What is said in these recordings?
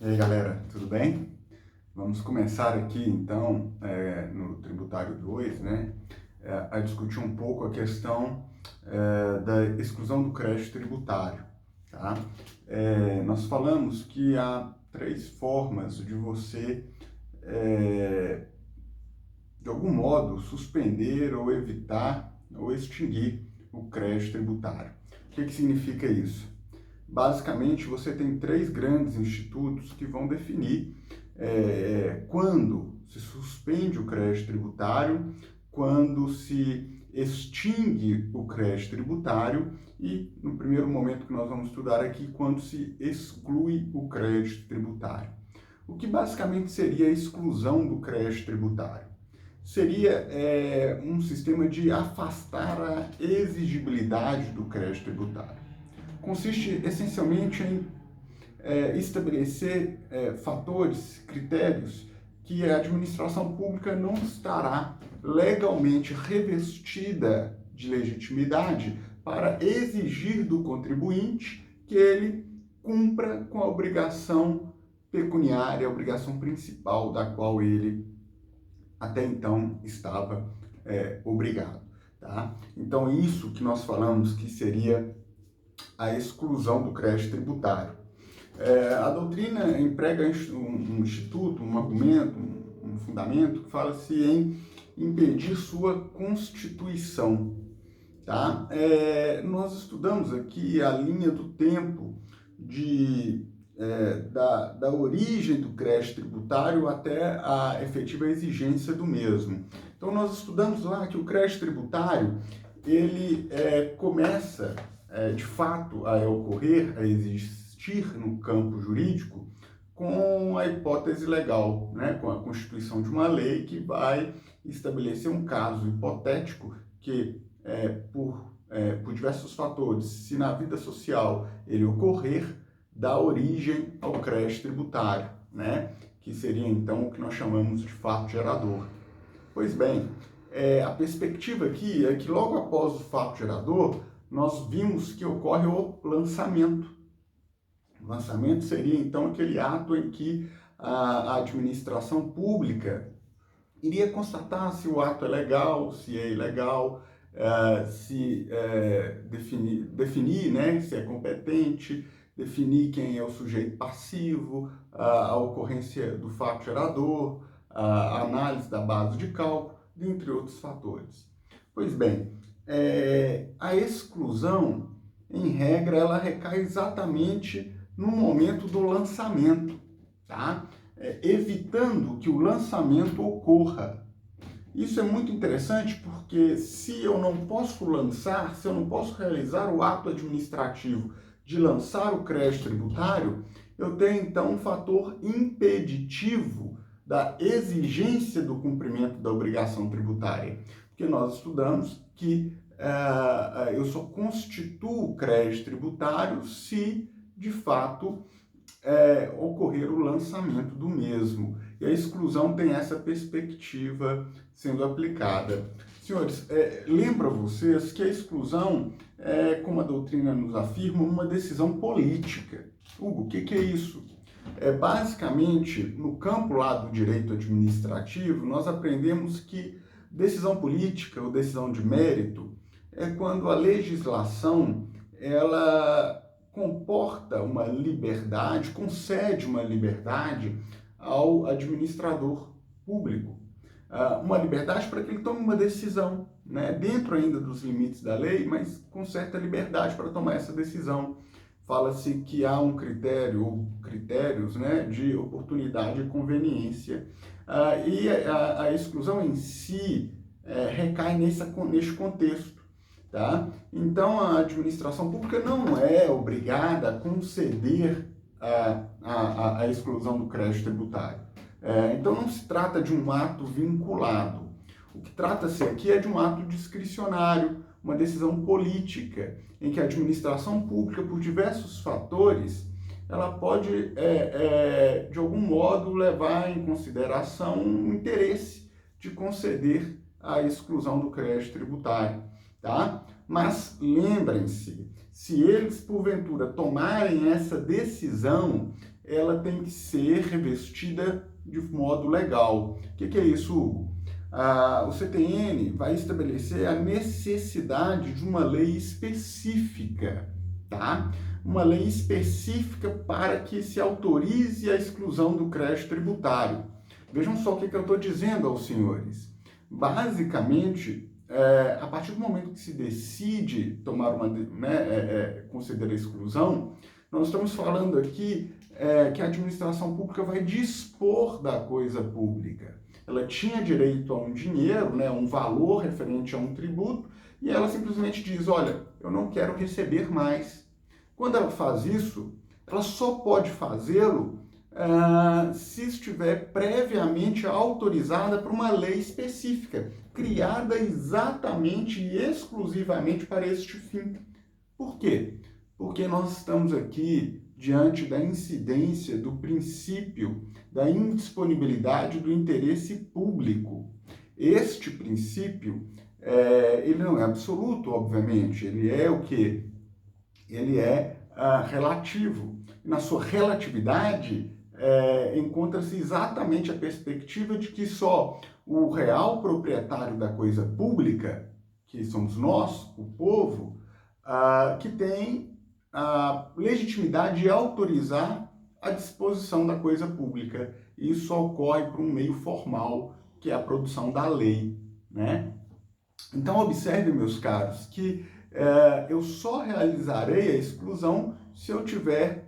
E aí, galera, tudo bem? Vamos começar aqui, então, no tributário 2, né, a discutir um pouco a questão da exclusão do crédito tributário, tá? Nós falamos que há três formas de você, de algum modo, suspender ou evitar ou extinguir o crédito tributário. O que significa isso? Basicamente, você tem três grandes institutos que vão definir quando se suspende o crédito tributário, quando se extingue o crédito tributário e, no primeiro momento que nós vamos estudar aqui, quando se exclui o crédito tributário. O que basicamente seria a exclusão do crédito tributário? Seria um sistema de afastar a exigibilidade do crédito tributário. Consiste essencialmente em estabelecer fatores, critérios que a administração pública não estará legalmente revestida de legitimidade para exigir do contribuinte que ele cumpra com a obrigação pecuniária, a obrigação principal da qual ele até então estava obrigado. Tá? Então, isso que nós falamos que seria a exclusão do crédito tributário. A doutrina emprega um instituto, um argumento, um fundamento que fala-se em impedir sua constituição. Tá? Nós estudamos aqui a linha do tempo da origem do crédito tributário até a efetiva exigência do mesmo. Então, nós estudamos lá que o crédito tributário ele começa de fato a ocorrer, a existir no campo jurídico com a hipótese legal, né? Com a constituição de uma lei que vai estabelecer um caso hipotético que, por diversos fatores, se na vida social ele ocorrer, dá origem ao crédito tributário, né? Que seria então o que nós chamamos de fato gerador. Pois bem, a perspectiva aqui é que logo após o fato gerador, nós vimos que ocorre o lançamento. O lançamento seria, então, aquele ato em que a administração pública iria constatar se o ato é legal, se é ilegal, definir, né, se é competente, definir quem é o sujeito passivo, a ocorrência do fato gerador, a análise da base de cálculo, dentre outros fatores. Pois bem, a exclusão, em regra, ela recai exatamente no momento do lançamento, tá? Evitando que o lançamento ocorra. Isso é muito interessante porque se eu não posso lançar, se eu não posso realizar o ato administrativo de lançar o crédito tributário, eu tenho então um fator impeditivo da exigência do cumprimento da obrigação tributária. Porque nós estudamos que eu só constituo crédito tributário se, de fato, ocorrer o lançamento do mesmo. E a exclusão tem essa perspectiva sendo aplicada. Senhores, lembro a vocês que a exclusão é, como a doutrina nos afirma, uma decisão política. Hugo, o que é isso? Basicamente, no campo lá do direito administrativo, nós aprendemos que decisão política ou decisão de mérito é quando a legislação ela comporta uma liberdade, concede uma liberdade ao administrador público. Uma liberdade para que ele tome uma decisão, né, dentro ainda dos limites da lei, mas com certa liberdade para tomar essa decisão. Fala-se que há um critério, ou critérios, né, de oportunidade e conveniência, e a exclusão em si recai neste contexto. Tá? Então, a administração pública não é obrigada a conceder a exclusão do crédito tributário. Então, não se trata de um ato vinculado. O que trata-se aqui é de um ato discricionário, uma decisão política, em que a administração pública, por diversos fatores, ela pode, de algum modo, levar em consideração o interesse de conceder a exclusão do crédito tributário. Tá? Mas lembrem-se, se eles porventura tomarem essa decisão, ela tem que ser revestida de modo legal. O que é isso, Hugo? O CTN vai estabelecer a necessidade de uma lei específica, tá? Uma lei específica para que se autorize a exclusão do crédito tributário. Vejam só o que eu estou dizendo aos senhores. Basicamente, a partir do momento que se decide tomar considerar a exclusão, nós estamos falando aqui que a administração pública vai dispor da coisa pública. Ela tinha direito a um dinheiro, um valor referente a um tributo, e ela simplesmente diz, olha, eu não quero receber mais. Quando ela faz isso, ela só pode fazê-lo se estiver previamente autorizada por uma lei específica, criada exatamente e exclusivamente para este fim. Por quê? Porque nós estamos aqui diante da incidência do princípio da indisponibilidade do interesse público. Este princípio, ele não é absoluto, obviamente, ele é o quê? Ele é relativo. Na sua relatividade, encontra-se exatamente a perspectiva de que só o real proprietário da coisa pública, que somos nós, o povo, que tem a legitimidade de autorizar a disposição da coisa pública. Isso ocorre por um meio formal, que é a produção da lei, né? Então, observe, meus caros, que eu só realizarei a exclusão se eu tiver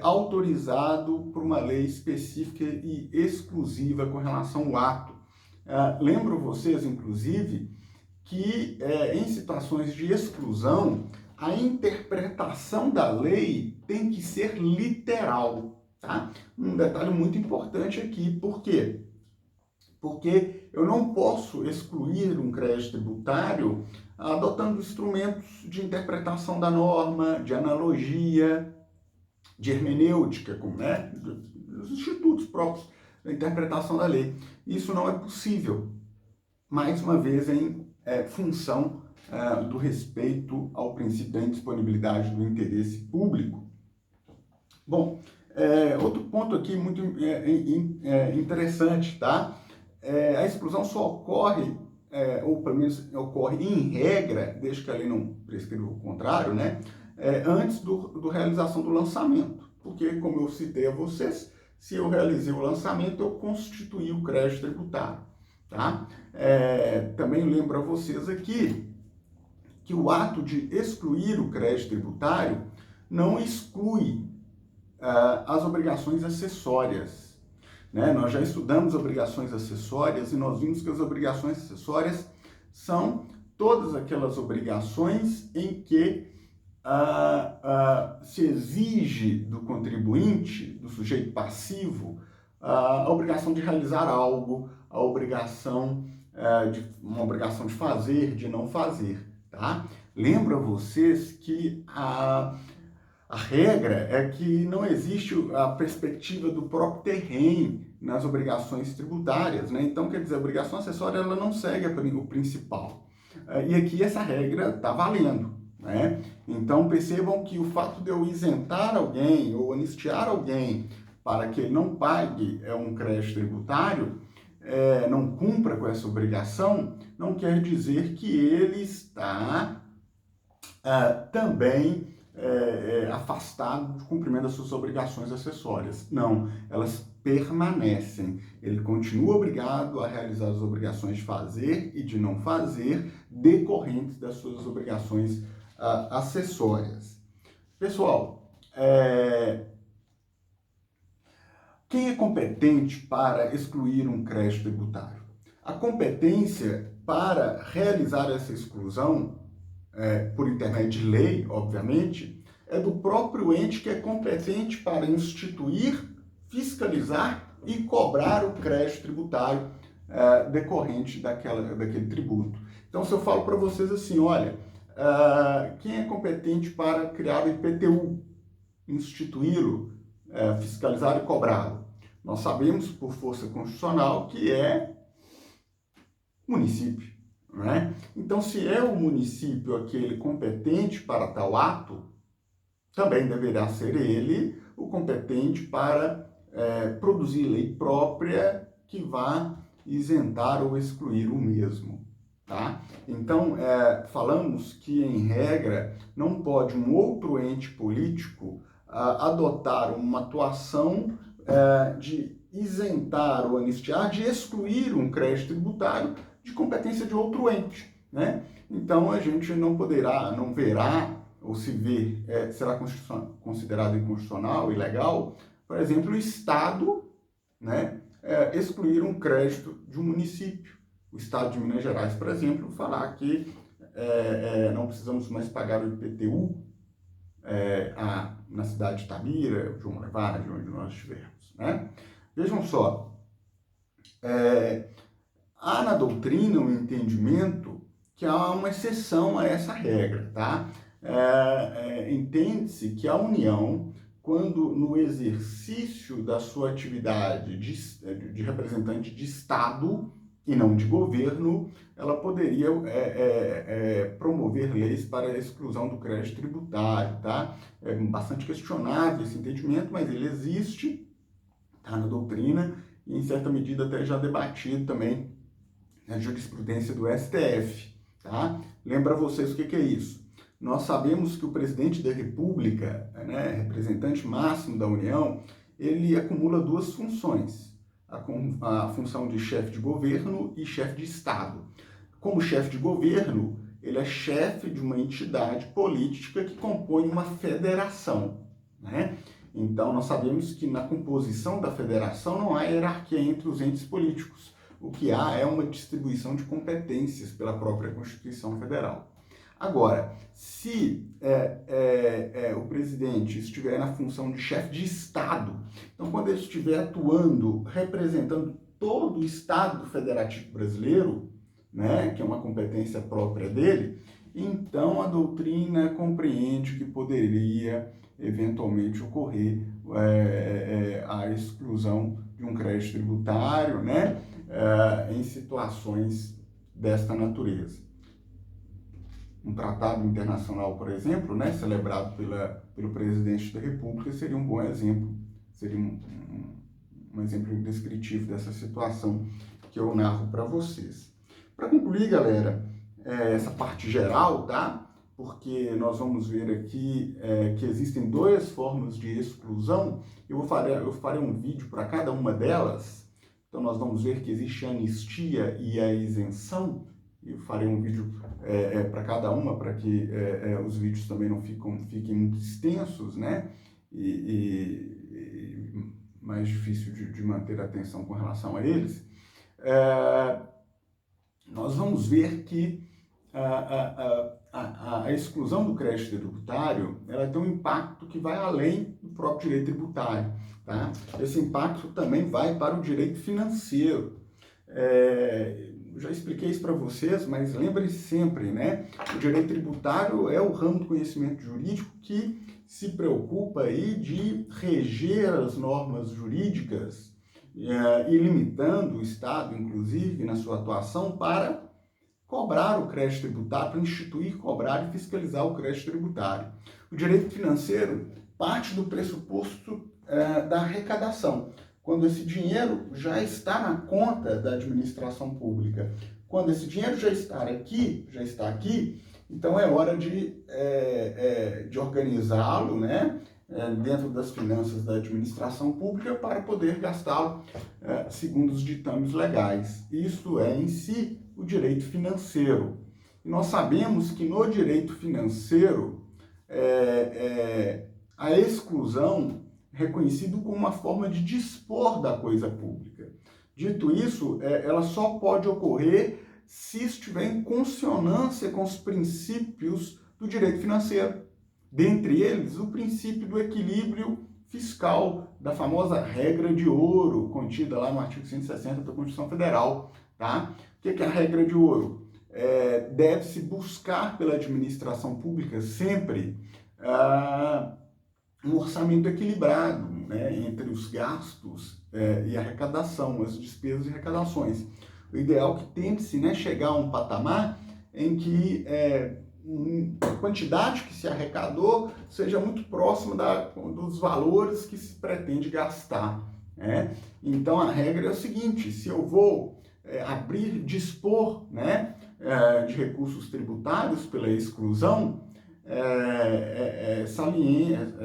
autorizado por uma lei específica e exclusiva com relação ao ato. Lembro vocês, inclusive, que em situações de exclusão, a interpretação da lei tem que ser literal, tá? Um detalhe muito importante aqui, por quê? Porque eu não posso excluir um crédito tributário adotando instrumentos de interpretação da norma, de analogia, de hermenêutica, dos institutos próprios da interpretação da lei. Isso não é possível, mais uma vez, em função do respeito ao princípio da indisponibilidade do interesse público. Bom, outro ponto aqui muito interessante, tá? A exclusão só ocorre, ou pelo menos ocorre em regra, desde que a lei não prescreva o contrário, né? Antes do realização do lançamento. Porque, como eu citei a vocês, se eu realizei o lançamento, eu constituí o crédito tributário. Tá? Também lembro a vocês aqui que o ato de excluir o crédito tributário não exclui as obrigações acessórias. Né? Nós já estudamos obrigações acessórias e nós vimos que as obrigações acessórias são todas aquelas obrigações em que se exige do contribuinte, do sujeito passivo, a obrigação de realizar algo, uma obrigação de fazer, de não fazer, tá? Lembro a vocês que a regra é que não existe a perspectiva do próprio terreno nas obrigações tributárias, né? Então, quer dizer, a obrigação acessória ela não segue o principal. E aqui essa regra está valendo, né? Então, percebam que o fato de eu isentar alguém ou anistiar alguém para que ele não pague um crédito tributário, não cumpra com essa obrigação, não quer dizer que ele está também afastado do cumprimento das suas obrigações acessórias. Não, elas permanecem. Ele continua obrigado a realizar as obrigações de fazer e de não fazer decorrentes das suas obrigações acessórias. Pessoal, quem é competente para excluir um crédito tributário? A competência para realizar essa exclusão, por intermédio de lei, obviamente, é do próprio ente que é competente para instituir, fiscalizar e cobrar o crédito tributário decorrente daquele tributo. Então, se eu falo para vocês assim, olha, quem é competente para criar o IPTU, instituí-lo, fiscalizar e cobrá-lo? Nós sabemos, por força constitucional, que é o município. Né? Então, se é o município aquele competente para tal ato, também deverá ser ele o competente para produzir lei própria que vá isentar ou excluir o mesmo. Tá? Então, falamos que, em regra, não pode um outro ente político adotar uma atuação de isentar ou anistiar, de excluir um crédito tributário de competência de outro ente, né? Então, a gente não verá, ou se ver, será considerado inconstitucional, ilegal, por exemplo, o Estado, né, excluir um crédito de um município. O Estado de Minas Gerais, por exemplo, falar que não precisamos mais pagar o IPTU na cidade de Itabira, João Levade, onde nós estivermos, né? Vejam só, há na doutrina um entendimento que há uma exceção a essa regra, tá? Entende-se que a União, quando no exercício da sua atividade de representante de Estado e não de governo, ela poderia promover leis para a exclusão do crédito tributário, tá? É bastante questionável esse entendimento, mas ele existe, tá, na doutrina, e em certa medida até já debatido também na jurisprudência do STF, tá? Lembra vocês o que é isso? Nós sabemos que o presidente da República, né, representante máximo da União, ele acumula duas funções, a função de chefe de governo e chefe de Estado. Como chefe de governo, ele é chefe de uma entidade política que compõe uma federação, né? Então, nós sabemos que na composição da federação não há hierarquia entre os entes políticos. O que há é uma distribuição de competências pela própria Constituição Federal. Agora, se o presidente estiver na função de chefe de Estado, então quando ele estiver atuando, representando todo o Estado Federativo Brasileiro, né, que é uma competência própria dele, então a doutrina compreende que poderia eventualmente ocorrer a exclusão de um crédito tributário, né, em situações desta natureza. Um tratado internacional, por exemplo, né, celebrado pelo presidente da República, seria um bom exemplo, seria um exemplo descritivo dessa situação que eu narro para vocês. Para concluir, galera, essa parte geral, tá? Porque nós vamos ver aqui que existem duas formas de exclusão. Eu farei um vídeo para cada uma delas. Então, nós vamos ver que existe a anistia e a isenção. Eu farei um vídeo para cada uma, para que os vídeos também não fiquem muito extensos, né? E mais difícil de manter a atenção com relação a eles. Nós vamos ver que a exclusão do crédito tributário, ela tem um impacto que vai além do próprio direito tributário, tá? Esse impacto também vai para o direito financeiro. Eu já expliquei isso para vocês, mas lembrem-se sempre, né? O direito tributário é o ramo do conhecimento jurídico que se preocupa aí de reger as normas jurídicas e limitando o Estado, inclusive, na sua atuação para cobrar o crédito tributário, para instituir, cobrar e fiscalizar o crédito tributário. O direito financeiro parte do pressuposto da arrecadação, quando esse dinheiro já está na conta da administração pública. Quando esse dinheiro já está aqui, então é hora de organizá-lo, né, dentro das finanças da administração pública para poder gastá-lo segundo os ditames legais. Isso é, em si, o direito financeiro. E nós sabemos que no direito financeiro, a exclusão é reconhecido como uma forma de dispor da coisa pública. Dito isso, ela só pode ocorrer se estiver em consonância com os princípios do direito financeiro. Dentre eles, o princípio do equilíbrio fiscal, da famosa regra de ouro, contida lá no artigo 160 da Constituição Federal. Tá? O que é a regra de ouro? Deve-se buscar pela administração pública sempre um orçamento equilibrado, né, entre os gastos e arrecadação, as despesas e arrecadações. O ideal é que tente-se, né, chegar a um patamar em que a quantidade que se arrecadou seja muito próxima dos valores que se pretende gastar, né? Então, a regra é o seguinte: se eu vou dispor, né, de recursos tributários pela exclusão, é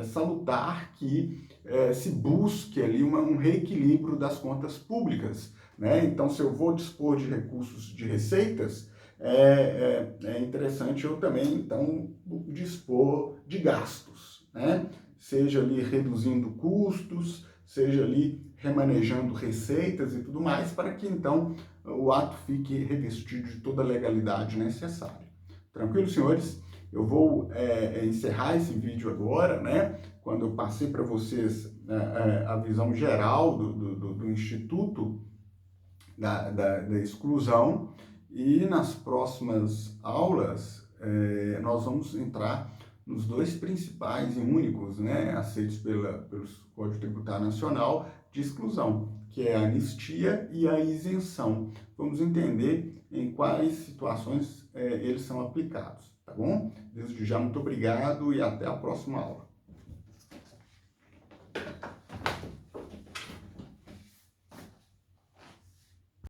salutar que se busque ali um reequilíbrio das contas públicas, né? Então, se eu vou dispor de recursos de receitas, é interessante eu também, então, dispor de gastos, né? Seja ali reduzindo custos, seja ali remanejando receitas e tudo mais, para que, então, o ato fique revestido de toda a legalidade necessária. Tranquilo, senhores? Eu vou encerrar esse vídeo agora, né? Quando eu passei para vocês a visão geral do Instituto da exclusão, e nas próximas aulas nós vamos entrar nos dois principais e únicos, né, aceitos pelo Código Tributário Nacional de exclusão, que é a anistia e a isenção. Vamos entender em quais situações eles são aplicados, tá bom? Desde já, muito obrigado e até a próxima aula.